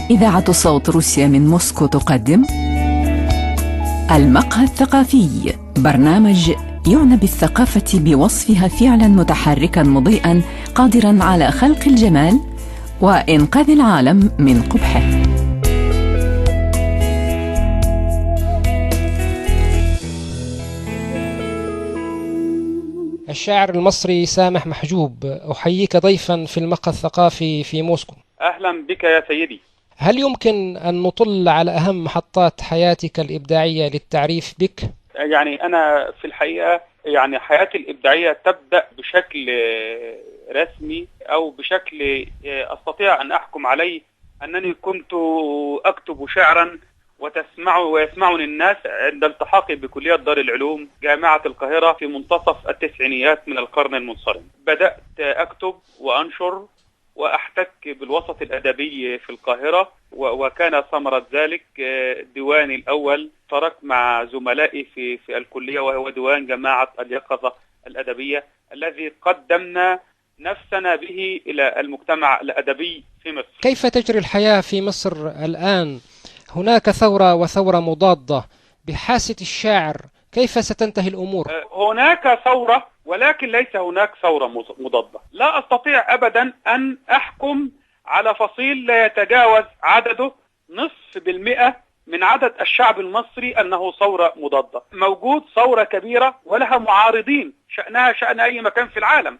إذاعة صوت روسيا من موسكو تقدم المقهى الثقافي، برنامج يعنى بالثقافة بوصفها فعلا متحركا مضيئا قادرا على خلق الجمال وإنقاذ العالم من قبحه. الشاعر المصري سامح محجوب، أحييك ضيفا في المقهى الثقافي في موسكو. أهلا بك يا سيدي. هل يمكن أن نطل على أهم محطات حياتك الإبداعية للتعريف بك؟ يعني أنا في الحقيقة حياتي الإبداعية تبدأ بشكل رسمي أو بشكل أستطيع أن أحكم عليه أنني كنت أكتب شعرا ويسمعني الناس عند التحاقي بكلية دار العلوم جامعة القاهرة في منتصف التسعينيات من القرن المنصرم. بدأت أكتب وأنشر وأحتك بالوسط الأدبي في القاهرة، وكان ثمرة ذلك ديواني الأول ترك مع زملائي في الكلية، وهو ديوان جماعة اليقظة الأدبية الذي قدمنا نفسنا به إلى المجتمع الأدبي في مصر. كيف تجري الحياة في مصر الآن؟ هناك ثورة وثورة مضادة بحاسة الشاعر، كيف ستنتهي الأمور؟ هناك ثورة ولكن ليس هناك ثورة مضادة. لا أستطيع أبدا أن أحكم على فصيل لا يتجاوز عدده 0.5% من عدد الشعب المصري أنه ثورة مضادة. موجود ثورة كبيرة ولها معارضين، شأنها شأن أي مكان في العالم.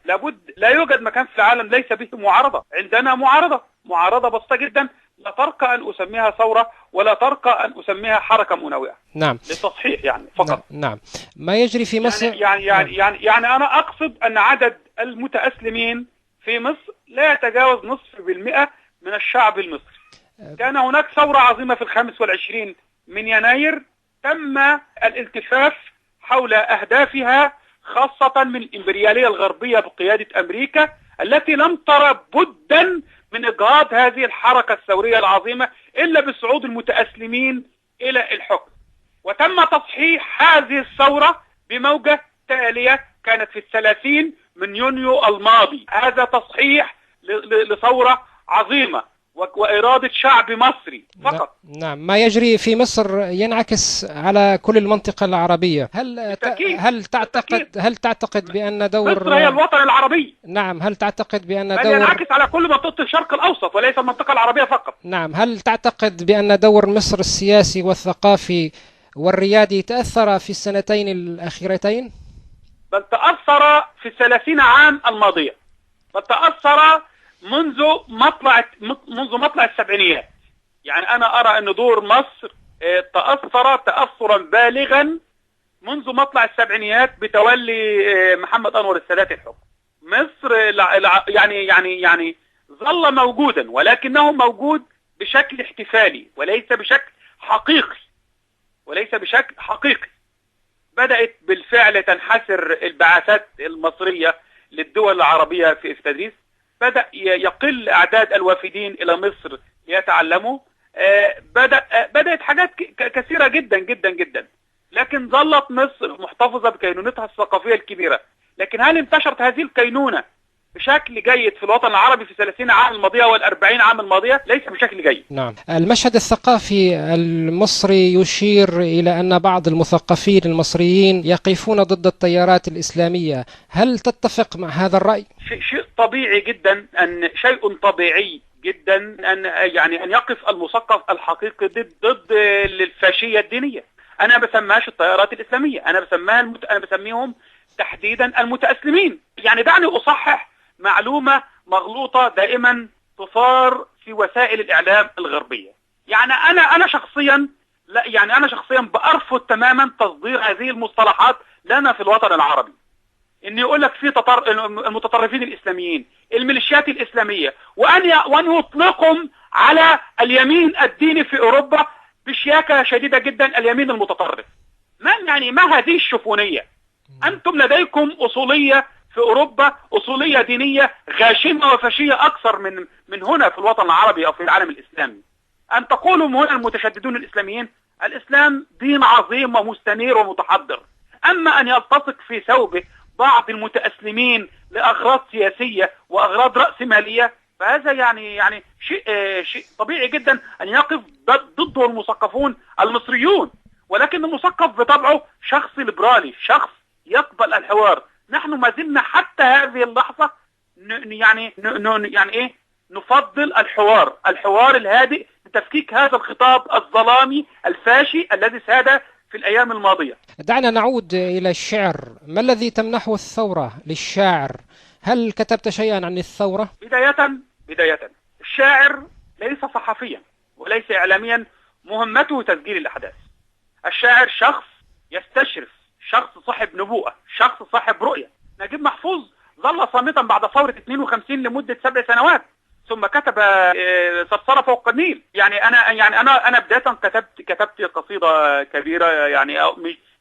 لا يوجد مكان في العالم ليس به معارضة. عندنا معارضة بسيطة جدا، لا ترقى أن أسميها ثورة ولا ترقى أن أسميها حركة مناوئة. نعم. للتصحيح فقط. نعم. ما يجري في مصر يعني أنا أقصد أن عدد المتأسلمين في مصر لا يتجاوز 0.5% من الشعب المصري. كان هناك ثورة عظيمة في 25 من يناير، تم الالتفاف حول أهدافها، خاصة من الإمبريالية الغربية بقيادة أمريكا التي لم ترى بدا من إجهاض هذه الحركة الثورية العظيمة إلا بصعود المتأسلمين إلى الحكم. وتم تصحيح هذه الثورة بموجة تالية كانت في 30 من يونيو الماضي. هذا تصحيح لثورة عظيمة وإرادة شعب مصري فقط. نعم. ما يجري في مصر ينعكس على كل المنطقة العربية. هل تعتقد بأن دور مصر هي الوطن العربي؟ نعم. هل تعتقد بأن دور ينعكس على كل منطقة الشرق الأوسط وليس المنطقة العربية فقط؟ نعم. هل تعتقد بأن دور مصر السياسي والثقافي والريادي تأثر في السنتين الأخيرتين؟ بل تأثر في 30 عام الماضية، بل تأثر منذ مطلع السبعينيات. يعني أنا أرى أن دور مصر تأثر تأثرا بالغا منذ مطلع السبعينيات بتولي محمد أنور السادات الحكم. مصر يعني ظل موجودا، ولكنه موجود بشكل احتفالي وليس بشكل حقيقي. بدأت بالفعل تنحسر البعثات المصرية للدول العربية في التدريس، بدأ يقل أعداد الوافدين إلى مصر ليتعلموا، بدأت حاجات كثيرة جدا جدا جدا، لكن ظلت مصر محتفظة بكينونتها الثقافية الكبيرة. لكن هل انتشرت هذه الكينونة بشكل جيد في الوطن العربي في 30 عام الماضية وال40 عام الماضية؟ ليس بشكل جيد. نعم. المشهد الثقافي المصري يشير إلى أن بعض المثقفين المصريين يقفون ضد التيارات الإسلامية، هل تتفق مع هذا الرأي؟ شيء طبيعي جدا، شيء طبيعي جدا أن يقف المثقف الحقيقي ضد الفاشية الدينية. أنا بسميهاش التيارات الإسلامية، أنا بسميهم تحديدا المتأسلمين. يعني دعني أصحح معلومة مغلوطة دائما تثار في وسائل الإعلام الغربية. يعني أنا شخصيا بأرفض تماما تصدير هذه المصطلحات لنا في الوطن العربي. إن يقول لك في المتطرفين الإسلاميين، الميليشيات الإسلامية، وأن يطلقهم على اليمين الديني في أوروبا بشياكة شديدة جدا، اليمين المتطرف. ما هذه الشفونية؟ أنتم لديكم أصولية في أوروبا، أصولية دينية غاشمة وفاشية أكثر من هنا في الوطن العربي أو في العالم الإسلامي. أن تقولوا هنا المتشددون الإسلاميين، الإسلام دين عظيم ومستنير ومتحضر. أما أن يلتصق في ثوبه بعض المتأسلمين لأغراض سياسية وأغراض رأسمالية، فهذا يعني شيء طبيعي جدا أن يقف ضده المثقفون المصريون، ولكن المثقف بطبعه شخص ليبرالي، شخص يقبل الحوار. نحن ما زلنا حتى هذه اللحظة نفضل الحوار الهادئ لتفكيك هذا الخطاب الظلامي الفاشي الذي ساد في الأيام الماضية. دعنا نعود إلى الشعر. ما الذي تمنحه الثورة للشاعر؟ هل كتبت شيئا عن الثورة؟ بداية الشاعر ليس صحفيا وليس إعلاميا مهمته تسجيل الأحداث. الشاعر شخص يستشرف، شخص صاحب نبوءة، شخص صاحب رؤية. نجيب محفوظ ظل صامتا بعد ثورة 52 لمدة 7 سنوات، ثم كتب صرصرة فوق النيل. أنا بداية كتبت قصيدة كبيرة،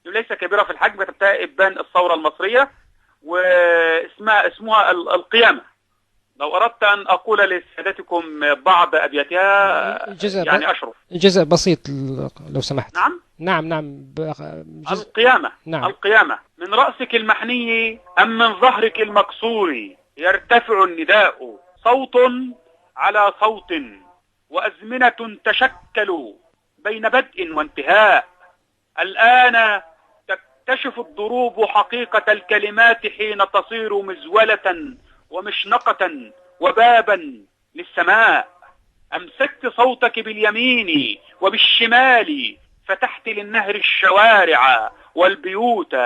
ليس كبيرة في الحجم، كتبتها إبان الثورة المصرية، واسمها القيامة. لو أردت أن أقول لسادتكم بعض أبياتها أشرف. جزء بسيط لو سمحت. نعم. القيامة. نعم. القيامة: من رأسك المحني أم من ظهرك المكسور يرتفع النداء، صوت على صوت وأزمنة تشكل بين بدء وانتهاء. الآن تكتشف الضروب حقيقة الكلمات حين تصير مزولة ومشنقة وبابا للسماء. أمسكت صوتك باليمين وبالشمال، فتحت للنهر الشوارع والبيوت،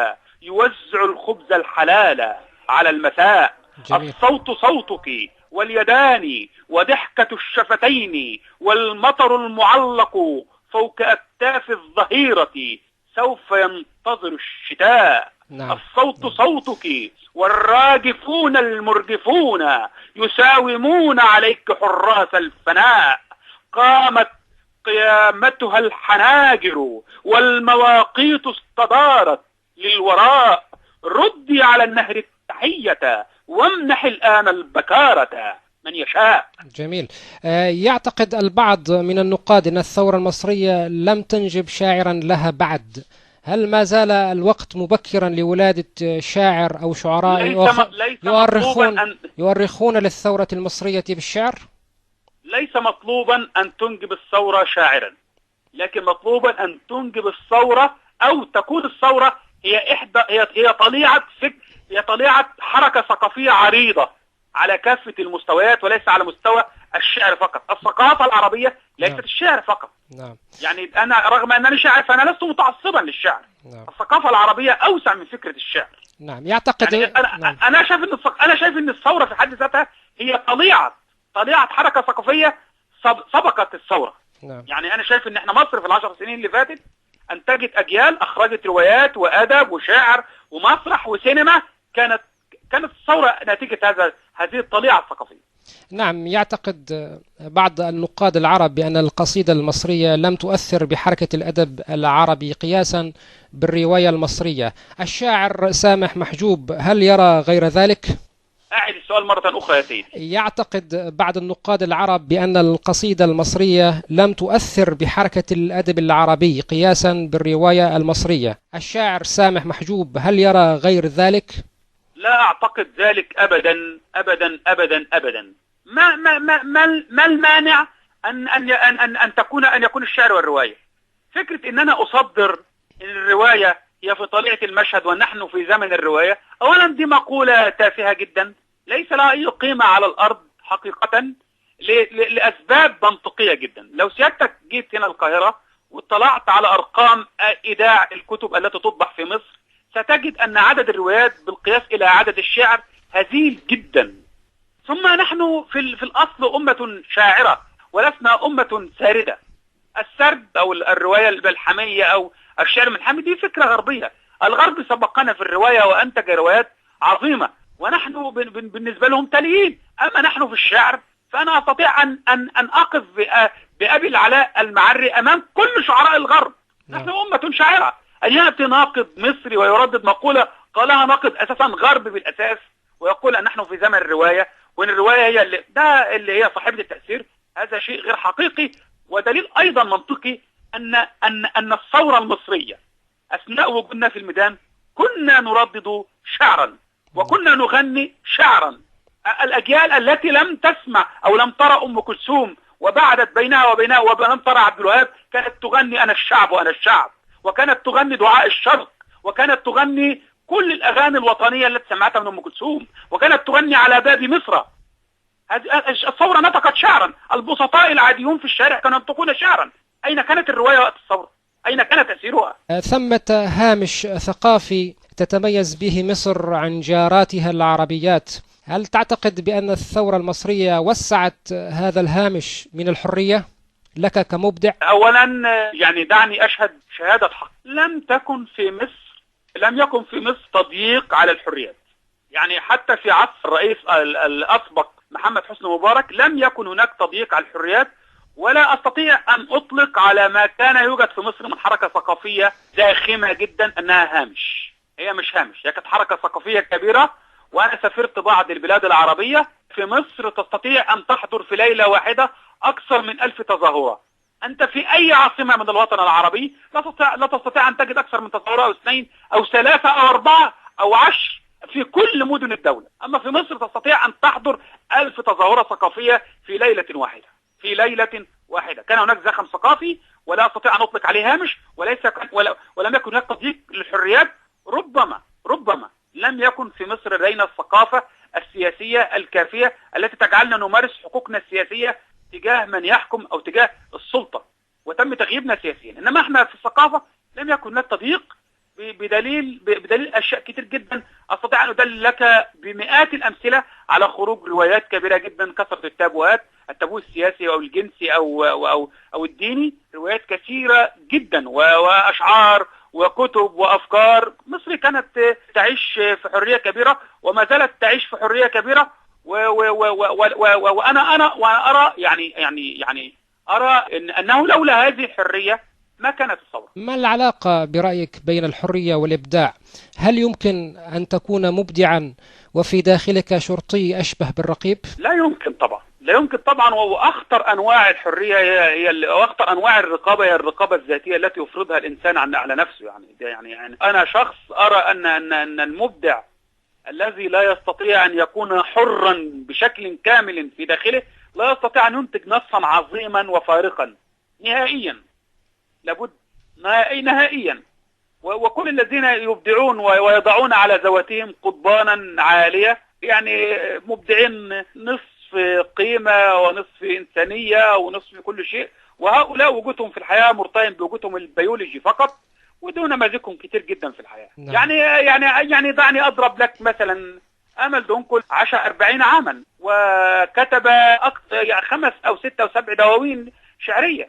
يوزع الخبز الحلال على المساء. جميل. الصوت صوتك واليدان وضحكة الشفتين والمطر المعلق فوق أكتاف الظهيرة سوف ينتظر الشتاء. نعم. الصوت صوتك والراجفون المرجفون يساومون عليك حراس الفناء. قامت قيامتها الحناجر والمواقيت استدارت للوراء. ردي على النهر التحية وامنح الآن البكارة من يشاء. جميل. يعتقد البعض من النقاد أن الثورة المصرية لم تنجب شاعرا لها بعد. هل ما زال الوقت مبكرا لولادة شاعر أو شعراء يؤرخون للثورة المصرية بالشعر؟ ليس مطلوبا أن تنجب الثورة شاعرا، لكن مطلوبا أن تنجب الثورة أو تكون الثورة هي طليعة حركة ثقافية عريضة على كافة المستويات، وليس على مستوى الشعر فقط. الثقافة العربية ليست الشعر فقط. نعم. أنا رغم أنني شاعر فأنا لست متعصبا للشعر. نعم. الثقافة العربية أوسع من فكرة الشعر. نعم. يعتقد أنا شايف أن الثورة في حد ذاتها هي طليعة حركة ثقافية سبقت الثورة. نعم. أنا شايف أن احنا مصر في ال10 سنين اللي فاتت أنتجت أجيال أخرجت روايات وأدب وشعر ومسرح وسينما. كانت الثورة نتيجة هذه الطليعة الثقافية. نعم. يعتقد بعض النقاد العرب بأن القصيدة المصرية لم تؤثر بحركة الأدب العربي قياسا بالرواية المصرية. الشاعر سامح محجوب هل يرى غير ذلك؟ أعد السؤال مرة أخرى يا سيدي. يعتقد بعض النقاد العرب بأن القصيدة المصرية لم تؤثر بحركة الأدب العربي قياسا بالرواية المصرية. الشاعر سامح محجوب هل يرى غير ذلك؟ لا أعتقد ذلك أبدا أبدا أبدا أبدا. ما المانع أن يكون الشعر والرواية؟ فكرة أن أنا أصدر الرواية هي في طليعة المشهد ونحن في زمن الرواية، أولا دي مقولة تافهة جدا ليس لها أي قيمة على الأرض حقيقة لأسباب منطقية جدا. لو سيادتك جيت هنا القاهرة واطلعت على أرقام إيداع الكتب التي تطبع في مصر ستجد أن عدد الروايات بالقياس إلى عدد الشعر هزيل جدا. ثم نحن في الأصل أمة شاعرة ولسنا أمة ساردة. السرد أو الرواية الملحمية أو الشعر الملحمي دي فكرة غربية. الغرب سبقنا في الرواية وأنتج روايات عظيمة ونحن بالنسبة لهم تاليين. أما نحن في الشعر فأنا أستطيع أن أقف بأبي العلاء المعري أمام كل شعراء الغرب. نحن أمة شاعرة. أن يأتي ناقد مصري ويردد مقولة قالها ناقد أساسا غربي بالأساس ويقول أن نحن في زمن الرواية وأن الرواية هي اللي هي صاحبة التأثير، هذا شيء غير حقيقي. ودليل أيضا منطقي أن الثورة المصرية أثناء وجودنا في الميدان كنا نردد شعرا وكنا نغني شعرا. الأجيال التي لم تسمع أو لم ترى أم كلثوم وبعدت بينها وبينها ولم ترى عبد الوهاب كانت تغني أنا الشعب وأنا الشعب، وكانت تغني دعاء الشرق، وكانت تغني كل الأغاني الوطنية التي سمعتها من أم كلثوم، وكانت تغني على باب مصر. الثورة نطقت شعرا، البسطاء العاديون في الشارع كانوا ينطقون شعرا. أين كانت الرواية وقت الثورة؟ أين كان تأثيرها؟ ثمة هامش ثقافي تتميز به مصر عن جاراتها العربيات. هل تعتقد بأن الثورة المصرية وسعت هذا الهامش من الحرية لك كمبدع؟ أولا يعني دعني أشهد شهادة حق، لم يكن في مصر تضييق على الحريات. يعني حتى في عصر الرئيس الأسبق محمد حسني مبارك لم يكن هناك تضييق على الحريات، ولا أستطيع أن أطلق على ما كان يوجد في مصر من حركة ثقافية زاخمة جدا أنها هامش. هي مش هامش، هي كانت حركة ثقافية كبيرة. وأنا سافرت بعض البلاد العربية، في مصر تستطيع أن تحضر في ليلة واحدة أكثر من 1000 تظاهرة. أنت في أي عاصمة من الوطن العربي لا تستطيع أن تجد أكثر من تظاهرة أو 2 أو 3 أو 4 أو 10 في كل مدن الدولة. أما في مصر تستطيع أن تحضر 1000 تظاهرة ثقافية في ليلة واحدة. في ليلة واحدة كان هناك زخم ثقافي، ولا أستطيع أن أطلق عليه هامش، ولم يكن هناك تضييق للحريات. ربما لم يكن في مصر لدينا الثقافة السياسية الكافية التي تجعلنا نمارس حقوقنا السياسية تجاه من يحكم أو تجاه السلطة، وتم تغييبنا سياسيا. إنما احنا في الثقافة لم يكن هناك تضييق بدليل أشياء كتير جدا. أستطيع أن أدلل لك بمئات الأمثلة على خروج روايات كبيرة جدا، كثرة التابوهات، التابو السياسي أو الجنسي أو الديني، روايات كثيرة جدا وأشعار وكتب وأفكار. مصر كانت تعيش في حرية كبيرة وما زالت تعيش في حرية كبيرة. وأنا أرى أرى أنه لولا هذه الحرية ما كانت الثورة. ما العلاقة برأيك بين الحرية والإبداع؟ هل يمكن أن تكون مبدعا وفي داخلك شرطي أشبه بالرقيب؟ لا يمكن طبعا. وأخطر أنواع الحرية وأخطر أنواع الرقابة هي الرقابة الذاتية التي يفرضها الإنسان على نفسه. يعني أنا شخص أرى أن المبدع الذي لا يستطيع أن يكون حرا بشكل كامل في داخله لا يستطيع أن ينتج نصا عظيما وفارقا نهائيا. لابد نهائيا. وكل الذين يبدعون ويضعون على ذواتهم قضبانا عالية، يعني مبدعين نصف قيمة ونصف إنسانية ونصف كل شيء، وهؤلاء وجودهم في الحياة مرتهن بوجودهم البيولوجي فقط ودون مزيجهم كتير جدا في الحياة. نعم. يعني دعني أضرب لك مثلا أمل دونكل عاش 40 عاما وكتب 5 أو 6 أو 7 دواوين شعرية،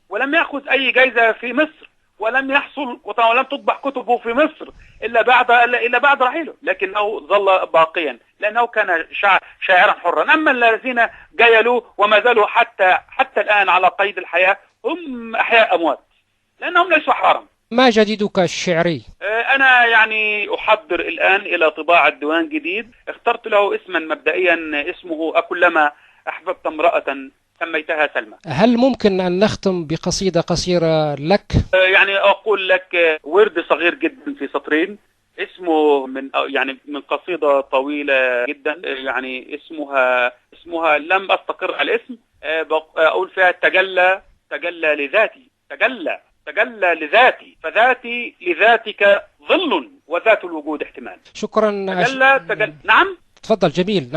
ولم يأخذ أي جائزة في مصر، ولم تطبع كتبه في مصر إلا بعد رحيله، لكنه ظل باقيا لأنه كان شاعرا حرا. أما الذين جايلوه وما زالوا حتى الآن على قيد الحياة هم أحياء أموات لأنهم ليسوا حرا. ما جديدك الشعري؟ أنا يعني أحضر الآن إلى طباعة ديوان جديد، اخترت له اسما مبدئيا اسمه أكلما أحببت امرأة سميتها سلمى. هل ممكن أن نختم بقصيدة قصيرة لك؟ يعني أقول لك ورد صغير جدا في سطرين اسمه من قصيدة طويلة جدا، يعني اسمها لم أستقر على الاسم. أقول فيها تجلى لذاتي، تجلى لذاتي، فذاتي لذاتك ظل وذات الوجود احتمال. شكرا. تجلى. نعم تفضل. جميل.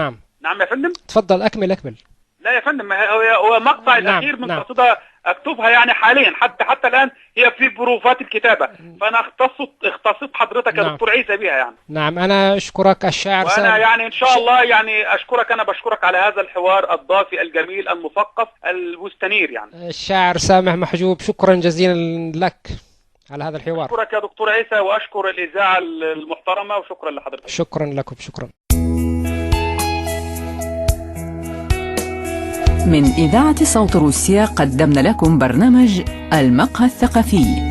نعم يا فندم. تفضل أكمل. لا يا فندم، هو مقطع الأخير من قصيدة أكتبها يعني حاليا، حتى الآن هي في بروفات الكتابة، فأنا اختصت حضرتك يا دكتور عيسى بها يعني. نعم، أنا أشكرك الشاعر وأنا يعني إن شاء الله يعني أنا بشكرك على هذا الحوار الضافي الجميل المثقف المستنير يعني. الشاعر سامح محجوب، شكرا جزيلا لك على هذا الحوار. أشكرك يا دكتور عيسى وأشكر الإذاعة المحترمة وشكرا لحضرتك. شكرا لكم. شكرا. من إذاعة صوت روسيا قدمنا لكم برنامج المقهى الثقافي.